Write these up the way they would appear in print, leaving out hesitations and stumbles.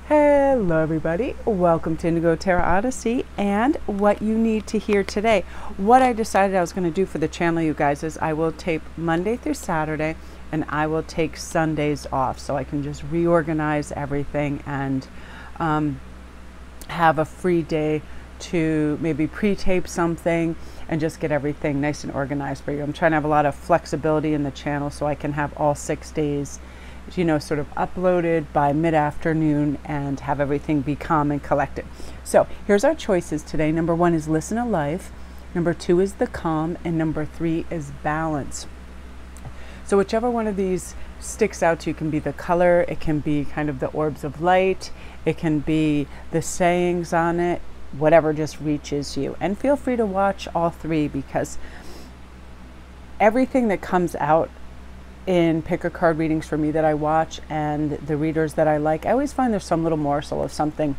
Hello everybody, welcome to Indigo Tarot Odyssey and what you need to hear today. What I decided I was going to do for the channel, you guys, is I will tape Monday through Saturday and I will take Sundays off so I can just reorganize everything and have a free day to maybe pre-tape something and just get everything nice and organized for you. I'm trying to have a lot of flexibility in the channel so I can have all 6 days, you know, sort of uploaded by mid-afternoon and have everything be calm and collected. So here's our choices today. Number 1 is listen to life. Number 2 is the calm. And number 3 is balance. So whichever one of these sticks out to you, can be the color, it can be kind of the orbs of light, it can be the sayings on it, whatever just reaches you. And feel free to watch all 3 because everything that comes out in pick a card readings for me that I watch and the readers that I like, I always find there's some little morsel of something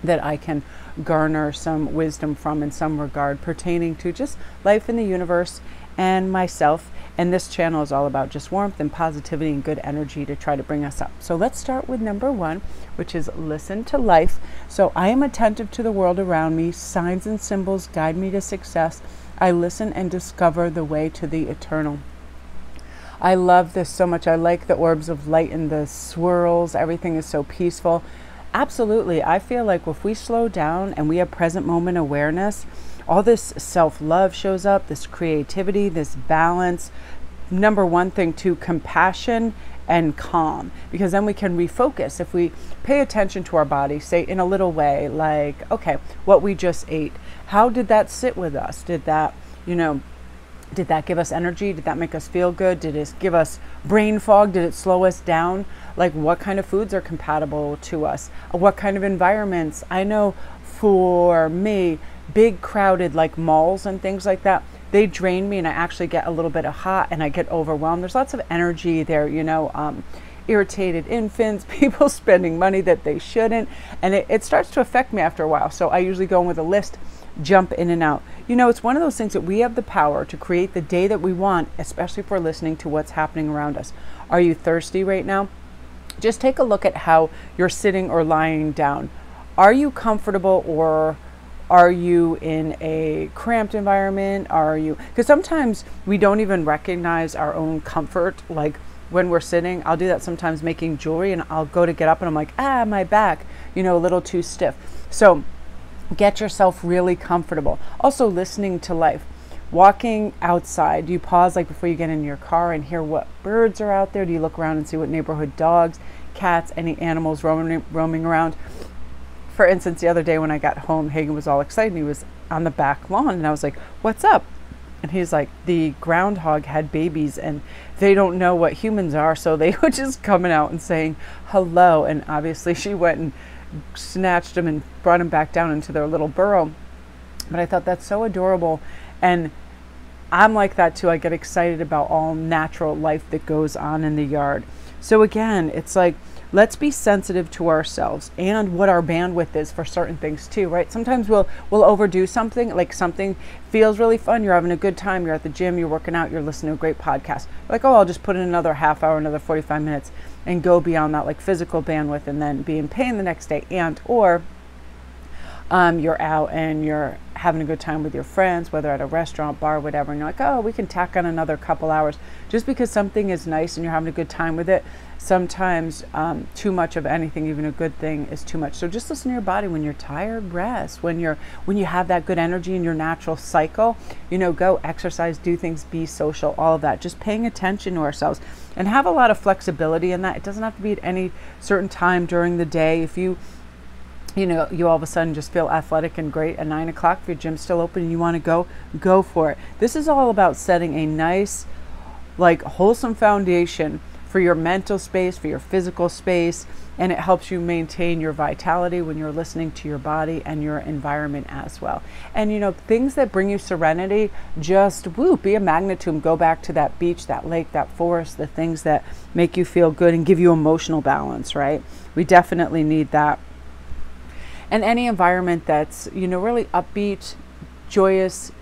that I can garner some wisdom from in some regard pertaining to just life in the universe and myself. And this channel is all about just warmth and positivity and good energy to try to bring us up. So let's start with number 1, which is listen to life. So I am attentive to the world around me. Signs and symbols guide me to success. I listen and discover the way to the eternal. I love this so much. I like the orbs of light and the swirls. Everything is so peaceful. Absolutely. I feel like if we slow down and we have present moment awareness, all this self-love shows up, this creativity, this balance. Number 1 thing too, compassion and calm, because then we can refocus. If we pay attention to our body, say in a little way, like, okay, what we just ate, how did that sit with us? Did that, did that give us energy? Did that make us feel good? Did it give us brain fog? Did it slow us down? Like, what kind of foods are compatible to us? What kind of environments? I know for me, big crowded like malls and things like that, they drain me and I actually get a little bit of hot and I get overwhelmed. There's lots of energy there, irritated infants, people spending money that they shouldn't. And it starts to affect me after a while. So I usually go in with a list, jump in and out. It's one of those things that we have the power to create the day that we want, especially if we're listening to what's happening around us. Are you thirsty right now? Just take a look at how you're sitting or lying down. Are you comfortable, or are you in a cramped environment? Because sometimes we don't even recognize our own comfort. Like when we're sitting, I'll do that sometimes making jewelry and I'll go to get up and I'm like, my back, a little too stiff. So get yourself really comfortable. Also listening to life. Walking outside, do you pause like before you get in your car and hear what birds are out there? Do you look around and see what neighborhood dogs, cats, any animals roaming around? For instance, the other day when I got home, Hagen was all excited. He was on the back lawn and I was like, what's up? And he's like, the groundhog had babies and they don't know what humans are. So they were just coming out and saying hello. And obviously she went and snatched him and brought him back down into their little burrow. But I thought that's so adorable. And I'm like that too. I get excited about all natural life that goes on in the yard. So again, it's like, let's be sensitive to ourselves and what our bandwidth is for certain things too, right? Sometimes we'll overdo something, like something feels really fun. You're having a good time. You're at the gym, you're working out, you're listening to a great podcast. Like, oh, I'll just put in another half hour, another 45 minutes and go beyond that, like physical bandwidth, and then be in pain the next day. Or you're out and you're having a good time with your friends, whether at a restaurant, bar, whatever, and you're like, oh, we can tack on another couple hours. Just because something is nice and you're having a good time with it, sometimes too much of anything, even a good thing, is too much. So just listen to your body. When you're tired, rest. When you have that good energy in your natural cycle, go exercise, do things, be social, all of that. Just paying attention to ourselves and have a lot of flexibility in that. It doesn't have to be at any certain time during the day. If you all of a sudden just feel athletic and great at 9 o'clock, if your gym's still open and you want to go for it. This is all about setting a nice, like, wholesome foundation for your mental space, for your physical space, and it helps you maintain your vitality when you're listening to your body and your environment as well. And things that bring you serenity, just be a magnet to them. Go back to that beach, that lake, that forest, the things that make you feel good and give you emotional balance, right? We definitely need that. And any environment that's, really upbeat, joyous,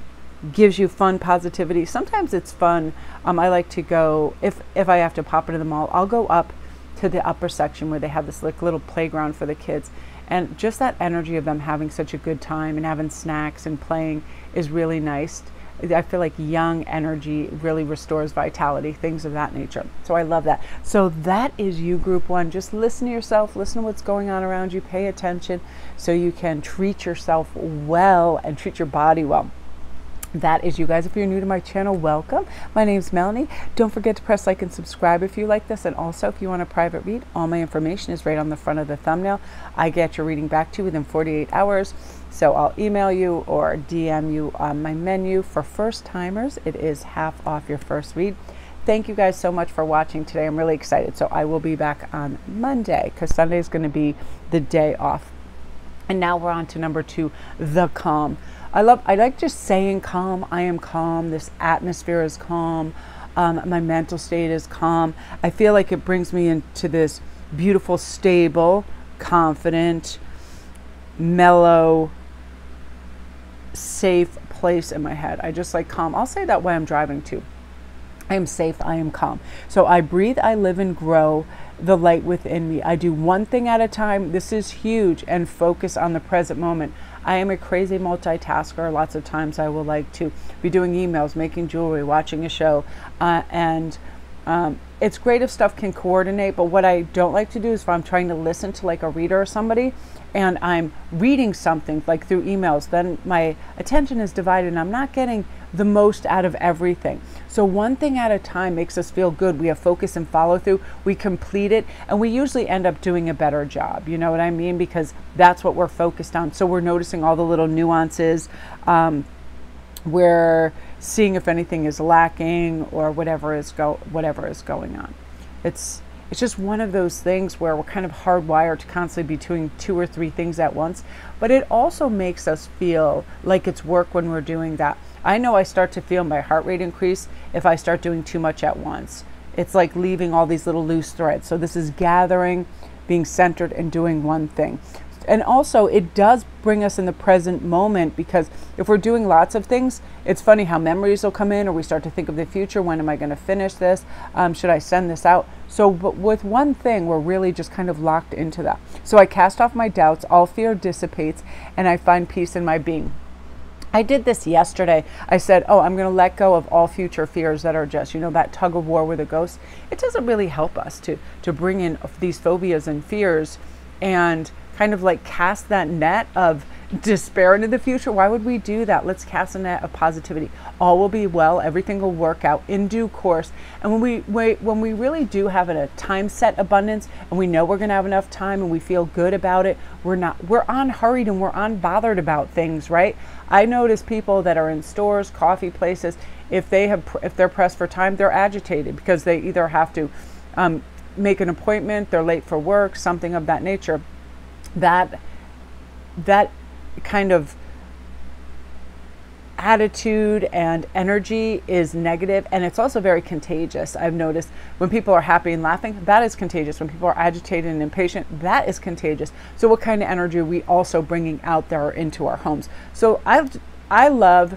gives you fun, positivity. Sometimes it's fun. I like to go, if I have to pop into the mall, I'll go up to the upper section where they have this like little playground for the kids. And just that energy of them having such a good time and having snacks and playing is really nice. I feel like young energy really restores vitality, things of that nature. So I love that. So that is you, group one. Just listen to yourself, listen to what's going on around you, pay attention so you can treat yourself well and treat your body well. That is you guys. If you're new to my channel, welcome. My name's Melanie. Don't forget to press like and subscribe if you like this. And also, if you want a private read, all my information is right on the front of the thumbnail. I get your reading back to you within 48 hours. So I'll email you or DM you on my menu. For first timers, it is half off your first read. Thank you guys so much for watching today. I'm really excited. So I will be back on Monday because Sunday is going to be the day off. And now we're on to number 2, the calm. I like just saying calm. I am calm. This atmosphere is calm. My mental state is calm. I feel like it brings me into this beautiful, stable, confident, mellow, safe place in my head. I just like calm. I'll say that when I'm driving too. I am safe. I am calm. So I breathe, I live and grow the light within me. I do one thing at a time. This is huge, and focus on the present moment. I am a crazy multitasker. Lots of times I will like to be doing emails, making jewelry, watching a show, and it's great if stuff can coordinate, but what I don't like to do is if I'm trying to listen to like a reader or somebody and I'm reading something like through emails, then my attention is divided and I'm not getting the most out of everything. So one thing at a time makes us feel good. We have focus and follow through. We complete it, and we usually end up doing a better job. You know what I mean? Because that's what we're focused on. So we're noticing all the little nuances. We're seeing if anything is lacking or whatever is going on. It's just one of those things where we're kind of hardwired to constantly be doing 2 or 3 things at once, but it also makes us feel like it's work when we're doing that. I know I start to feel my heart rate increase if I start doing too much at once. It's like leaving all these little loose threads. So this is gathering, being centered, and doing one thing. And also it does bring us in the present moment, because if we're doing lots of things, it's funny how memories will come in, or we start to think of the future. When am I going to finish this? Should I send this out? So but with one thing, we're really just kind of locked into that. So I cast off my doubts, all fear dissipates, and I find peace in my being. I did this yesterday. I said, oh, I'm going to let go of all future fears that are just, you know, that tug of war with a ghost. It doesn't really help us to bring in these phobias and fears and kind of like cast that net of despair into the future. Why would we do that? Let's cast a net of positivity. All will be well. Everything will work out in due course. And when we really do have a time set abundance, and we know we're going to have enough time, and we feel good about it, we're unhurried and we're unbothered about things, right? I notice people that are in stores, coffee places, if they're pressed for time, they're agitated because they either have to make an appointment, they're late for work, something of that nature. That kind of attitude and energy is negative, and it's also very contagious. I've noticed when people are happy and laughing, that is contagious. When people are agitated and impatient, that is contagious. So what kind of energy are we also bringing out there into our homes? So I love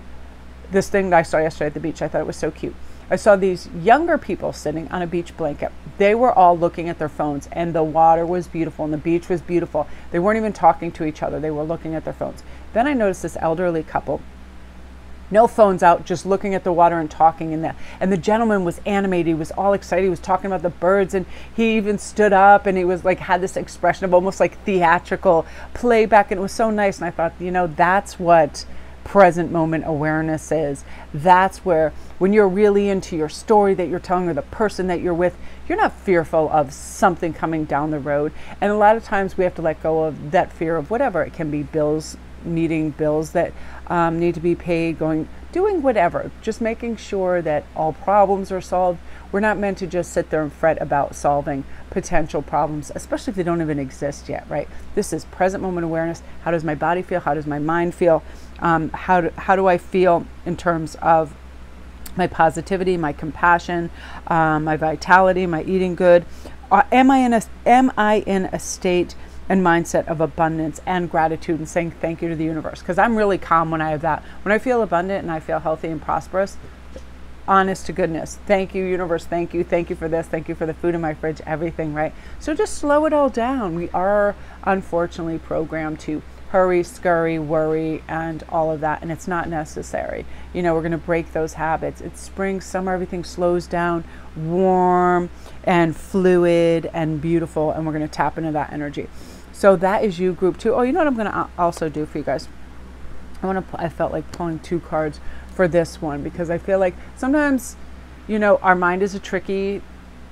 this thing that I saw yesterday at the beach. I thought it was so cute. I saw these younger people sitting on a beach blanket. They were all looking at their phones, and the water was beautiful and the beach was beautiful. They weren't even talking to each other. They were looking at their phones. Then I noticed this elderly couple, no phones out, just looking at the water and talking. And the gentleman was animated. He was all excited. He was talking about the birds, and he even stood up, and he was like, had this expression of almost like theatrical playback. And it was so nice. And I thought, you know, that's what present moment awareness is. That's where, when you're really into your story that you're telling, or the person that you're with, you're not fearful of something coming down the road. And a lot of times we have to let go of that fear of whatever. It can be bills, needing bills that need to be paid, doing whatever, just making sure that all problems are solved. We're not meant to just sit there and fret about solving potential problems, especially if they don't even exist yet, right? This is present moment awareness. How does my body feel? How does my mind feel? How do I feel in terms of my positivity, my compassion, my vitality, my eating good? Am I in a state and mindset of abundance and gratitude, and saying thank you to the universe? Because I'm really calm when I have that. When I feel abundant and I feel healthy and prosperous, honest to goodness. Thank you, universe. Thank you. Thank you for this. Thank you for the food in my fridge, everything, right? So just slow it all down. We are unfortunately programmed to hurry, scurry, worry, and all of that. And it's not necessary. You know, we're going to break those habits. It's spring, summer, everything slows down, warm and fluid and beautiful. And we're going to tap into that energy. So that is you, group 2. Oh, you know what I'm going to also do for you guys? I felt like pulling 2 cards for this one, because I feel like sometimes, you know, our mind is a tricky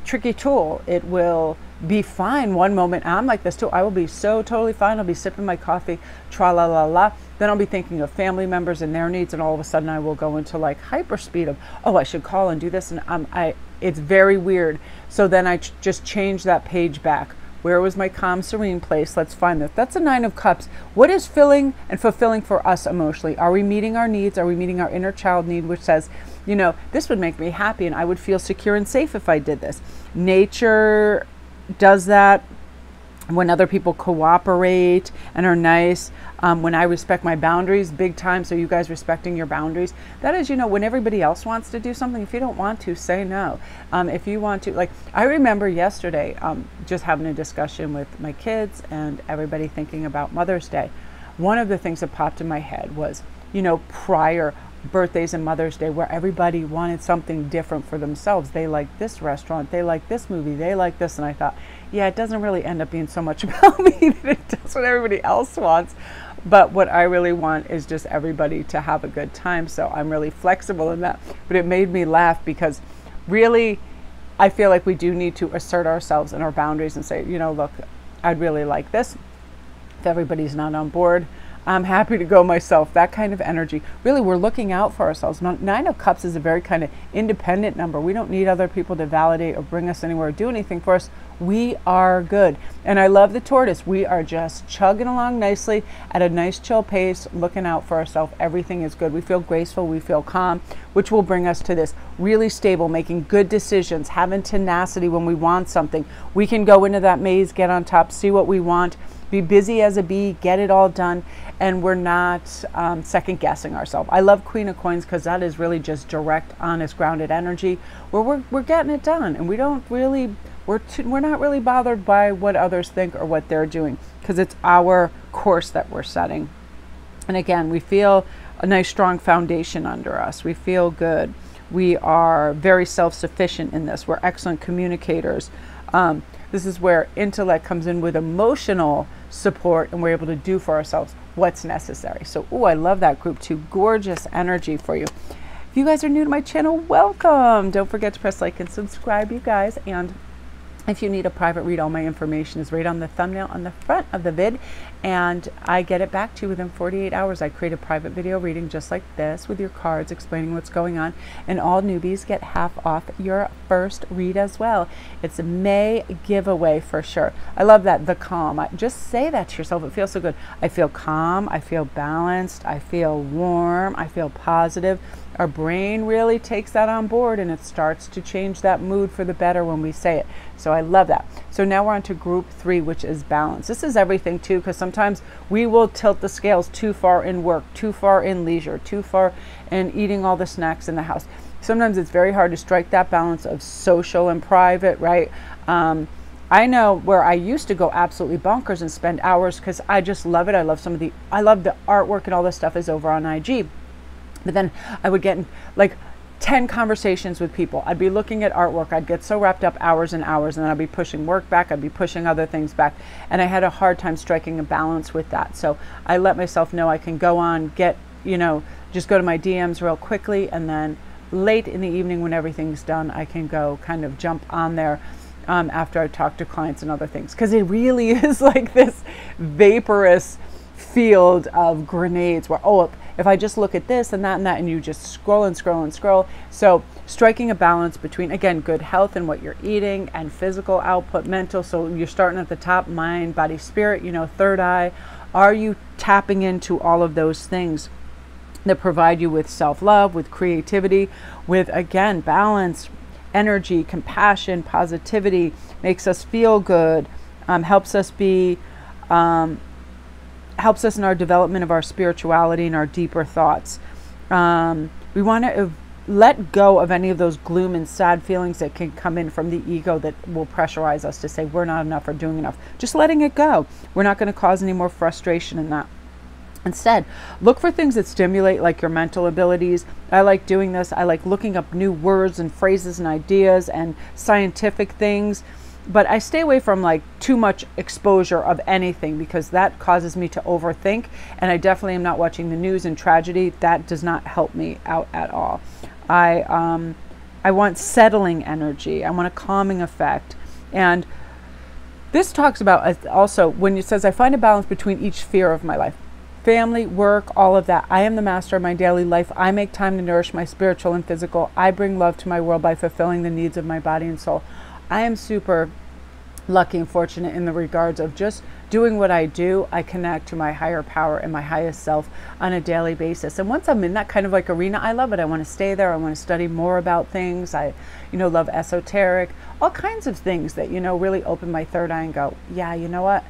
tool. It will be fine one moment. I'm like this too. I will be so totally fine. I'll be sipping my coffee, tra la la la. Then I'll be thinking of family members and their needs, and all of a sudden I will go into like hyper speed of, oh, I should call and do this, and it's very weird. So then I just change that page back. Where was my calm, serene place? Let's find that. That's a 9 of Cups. What is filling and fulfilling for us emotionally? Are we meeting our needs? Are we meeting our inner child need, which says, you know, this would make me happy and I would feel secure and safe if I did this. Nature does that. When other people cooperate and are nice, when I respect my boundaries, big time. So you guys respecting your boundaries, that is, you know, when everybody else wants to do something, if you don't want to, say no. If you want to, like, I remember yesterday just having a discussion with my kids and everybody thinking about Mother's Day. One of the things that popped in my head was, you know, prior birthdays and Mother's Day, where everybody wanted something different for themselves. They like this restaurant, they like this movie, they like this. And I thought, yeah, it doesn't really end up being so much about me that it does what everybody else wants. But what I really want is just everybody to have a good time. So I'm really flexible in that. But it made me laugh, because really, I feel like we do need to assert ourselves and our boundaries and say, you know, look, I'd really like this. If everybody's not on board, I'm happy to go myself. That kind of energy. Really, we're looking out for ourselves. 9 of Cups is a very kind of independent number. We don't need other people to validate or bring us anywhere or do anything for us. We are good. And I love the Tortoise. We are just chugging along nicely at a nice chill pace, looking out for ourselves. Everything is good. We feel graceful. We feel calm, which will bring us to this really stable, making good decisions, having tenacity when we want something. We can go into that maze, get on top, see what we want, be busy as a bee, get it all done, and we're not second guessing ourselves. I love Queen of Coins, because that is really just direct, honest, grounded energy where we're getting it done, and we're not really bothered by what others think or what they're doing, because it's our course that we're setting. And again, we feel a nice strong foundation under us. We feel good. We are very self-sufficient in this. We're excellent communicators. This is where intellect comes in with emotional support, and we're able to do for ourselves what's necessary. So, I love that, group 2. Gorgeous energy for you. If you guys are new to my channel, welcome. Don't forget to press like and subscribe, you guys. And if you need a private read, all my information is right on the thumbnail on the front of the vid, and I get it back to you within 48 hours. I create a private video reading just like this with your cards explaining what's going on, and all newbies get half off your first read as well. It's a May giveaway for sure. I love that, the calm. Just say that to yourself. It feels so good. I feel calm. I feel balanced. I feel warm. I feel positive. Our brain really takes that on board, and it starts to change that mood for the better when we say it. So I love that. So now we're on to group 3, which is balance. This is everything too, because sometimes we will tilt the scales too far in work, too far in leisure, too far in eating all the snacks in the house. Sometimes it's very hard to strike that balance of social and private, right? I know where I used to go absolutely bonkers and spend hours, because I just love it. I love the artwork and all this stuff is over on IG. But then I would get in like 10 conversations with people. I'd be looking at artwork. I'd get so wrapped up hours and hours, and then I'd be pushing work back. I'd be pushing other things back. And I had a hard time striking a balance with that. So I let myself know I can go on, just go to my DMs real quickly. And then late in the evening when everything's done, I can go kind of jump on there after I talk to clients and other things. Because it really is like this vaporous field of grenades where, if I just look at this and that, and you just scroll and scroll and scroll. So striking a balance between, again, good health and what you're eating, and physical output, mental. So you're starting at the top, mind, body, spirit, third eye. Are you tapping into all of those things that provide you with self-love, with creativity, with, again, balance, energy, compassion, positivity, makes us feel good, helps us in our development of our spirituality and our deeper thoughts. We want to let go of any of those gloom and sad feelings that can come in from the ego that will pressurize us to say we're not enough or doing enough. Just letting it go. We're not going to cause any more frustration in that. Instead, look for things that stimulate like your mental abilities. I like doing this. I like looking up new words and phrases and ideas and scientific things. But I stay away from like too much exposure of anything because that causes me to overthink. And I definitely am not watching the news and tragedy. That does not help me out at all. I want settling energy. I want a calming effect. And this talks about also when it says I find a balance between each sphere of my life. Family, work, all of that. I am the master of my daily life. I make time to nourish my spiritual and physical. I bring love to my world by fulfilling the needs of my body and soul. I am super lucky and fortunate in the regards of just doing what I do. I connect to my higher power and my highest self on a daily basis. And once I'm in that kind of like arena, I love it. I want to stay there. I want to study more about things. I, love esoteric, all kinds of things that, really open my third eye and go, yeah, you know what?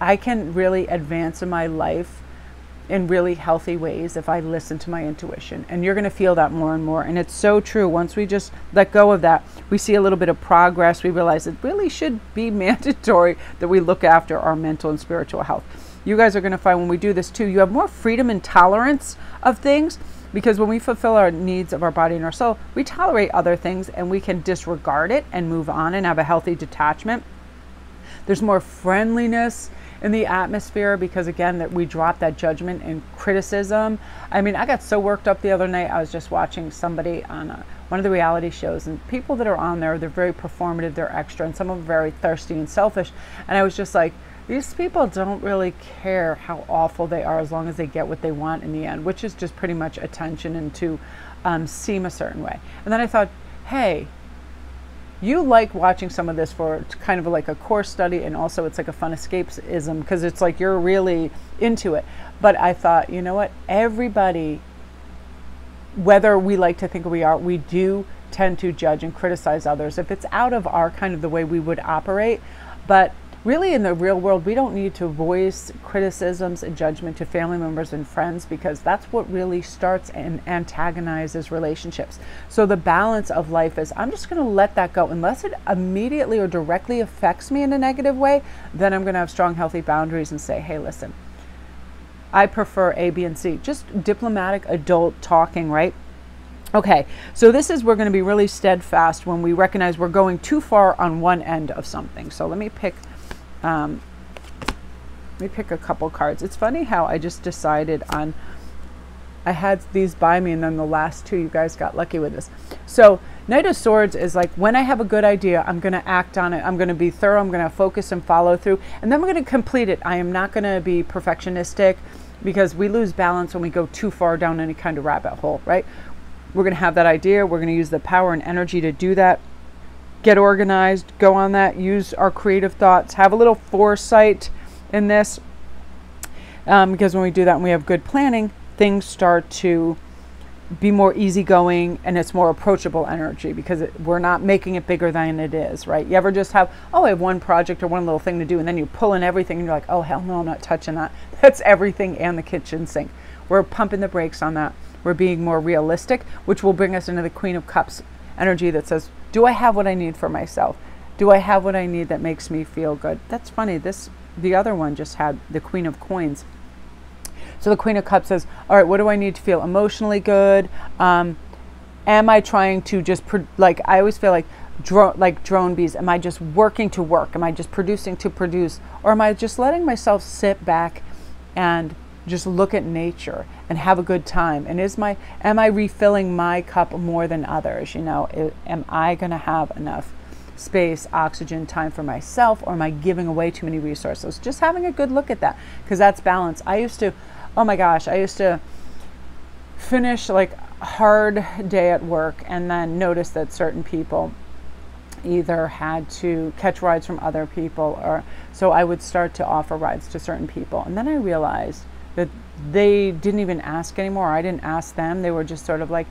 I can really advance in my life in really healthy ways if I listen to my intuition. And you're going to feel that more and more. And it's so true. Once we just let go of that, we see a little bit of progress. We realize it really should be mandatory that we look after our mental and spiritual health. You guys are going to find when we do this too, you have more freedom and tolerance of things, because when we fulfill our needs of our body and our soul, we tolerate other things and we can disregard it and move on and have a healthy detachment. There's more friendliness in the atmosphere because, again, that we drop that judgment and criticism. I mean, I got so worked up the other night. I was just watching somebody on one of the reality shows, and people that are on there, they're very performative, they're extra, and some of them are very thirsty and selfish. And I was just like, these people don't really care how awful they are as long as they get what they want in the end, which is just pretty much attention and to seem a certain way. And then I thought, hey, you like watching some of this for kind of like a course study, and also it's like a fun escapism because it's like you're really into it. But I thought, you know what? Everybody, whether we like to think we are, we do tend to judge and criticize others if it's out of our kind of the way we would operate. But really in the real world, we don't need to voice criticisms and judgment to family members and friends, because that's what really starts and antagonizes relationships. So the balance of life is, I'm just going to let that go. Unless it immediately or directly affects me in a negative way, then I'm going to have strong, healthy boundaries and say, hey, listen, I prefer A, B, and C. Just diplomatic adult talking, right? Okay, so this is, we're going to be really steadfast when we recognize we're going too far on one end of something. So let me pick a couple cards. It's funny how I just decided on, I had these by me and then the last two, you guys got lucky with this. So Knight of Swords is like, when I have a good idea, I'm going to act on it. I'm going to be thorough. I'm going to focus and follow through. And then we're going to complete it. I am not going to be perfectionistic, because we lose balance when we go too far down any kind of rabbit hole, right? We're going to have that idea. We're going to use the power and energy to do that. Get organized, go on that, use our creative thoughts, have a little foresight in this, because when we do that and we have good planning, things start to be more easygoing and it's more approachable energy, because we're not making it bigger than it is, right? You ever just have, oh, I have one project or one little thing to do, and then you pull in everything and you're like, oh, hell no, I'm not touching that. That's everything and the kitchen sink. We're pumping the brakes on that. We're being more realistic, which will bring us into the Queen of Cups energy that says, do I have what I need for myself? Do I have what I need that makes me feel good? That's funny. The other one just had the Queen of Coins. So the Queen of Cups says, all right, what do I need to feel emotionally good? Am I trying to just, I always feel like drone bees. Am I just working to work? Am I just producing to produce? Or am I just letting myself sit back and just look at nature and have a good time? And am I refilling my cup more than others? Am I going to have enough space, oxygen, time for myself, or am I giving away too many resources? Just having a good look at that, because that's balance. I used to finish like a hard day at work and then notice that certain people either had to catch rides from other people, or so I would start to offer rides to certain people. And then I realized that they didn't even ask anymore. I didn't ask them. They were just sort of like,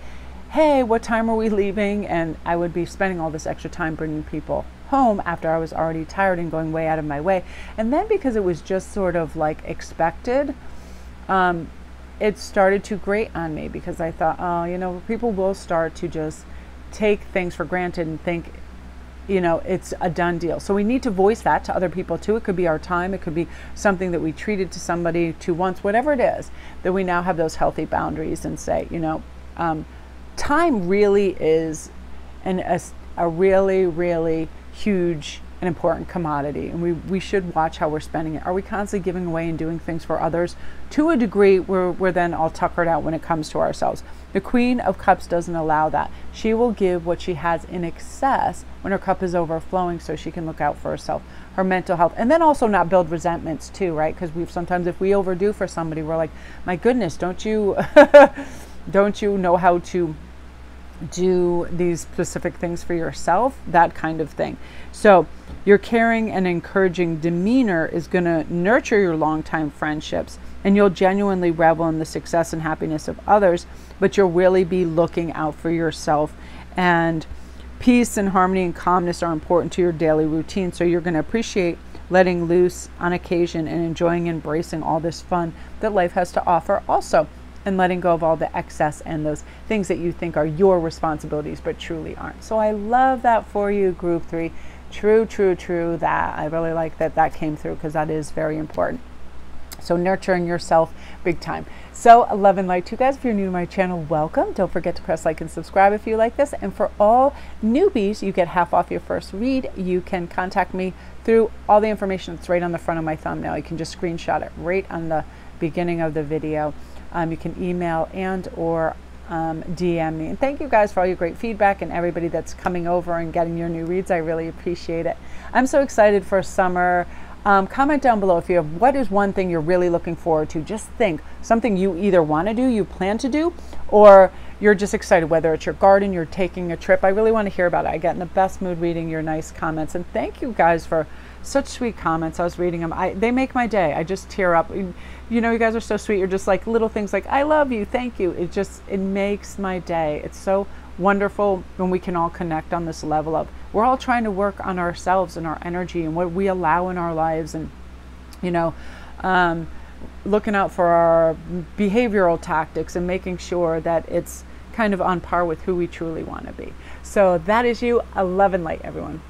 hey, what time are we leaving? And I would be spending all this extra time bringing people home after I was already tired and going way out of my way. And then because it was just sort of like expected, it started to grate on me because I thought, oh, you know, people will start to just take things for granted and think, you know, it's a done deal. So we need to voice that to other people too. It could be our time. It could be something that we treated to somebody to once, whatever it is, that we now have those healthy boundaries and say, you know, time really is a really, really huge and important commodity. And we should watch how we're spending it. Are we constantly giving away and doing things for others to a degree where we're then all tuckered out when it comes to ourselves? The Queen of Cups doesn't allow that. She will give what she has in excess when her cup is overflowing so she can look out for herself, her mental health, and then also not build resentments too, right? Because we've sometimes, if we overdo for somebody, we're like, my goodness, don't you don't you know how to do these specific things for yourself? That kind of thing. So your caring and encouraging demeanor is going to nurture your long-time friendships, and you'll genuinely revel in the success and happiness of others, but you'll really be looking out for yourself. And peace and harmony and calmness are important to your daily routine, so you're going to appreciate letting loose on occasion and enjoying and embracing all this fun that life has to offer also, and letting go of all the excess and those things that you think are your responsibilities but truly aren't. So I love that for you, Group 3. True, true, true. That I really like that came through, because that is very important. So nurturing yourself big time. So love and light to you guys. If you're new to my channel, welcome. Don't forget to press like and subscribe if you like this. And for all newbies, you get half off your first read. You can contact me through all the information that's right on the front of my thumbnail. You can just screenshot it right on the beginning of the video. You can email and or DM me. And thank you guys for all your great feedback and everybody that's coming over and getting your new reads. I really appreciate it. I'm so excited for summer. Comment down below if you have, what is one thing you're really looking forward to? Just think, something you either want to do, you plan to do, or you're just excited, whether it's your garden, you're taking a trip. I really want to hear about it. I get in the best mood reading your nice comments. And thank you guys for such sweet comments. I was reading them. They make my day. I just tear up. You know, you guys are so sweet. You're just like little things like, I love you, thank you. It makes my day. It's so wonderful when we can all connect on this level of, we're all trying to work on ourselves and our energy and what we allow in our lives, and, you know, looking out for our behavioral tactics and making sure that it's kind of on par with who we truly want to be. So that is you. I love and light, everyone.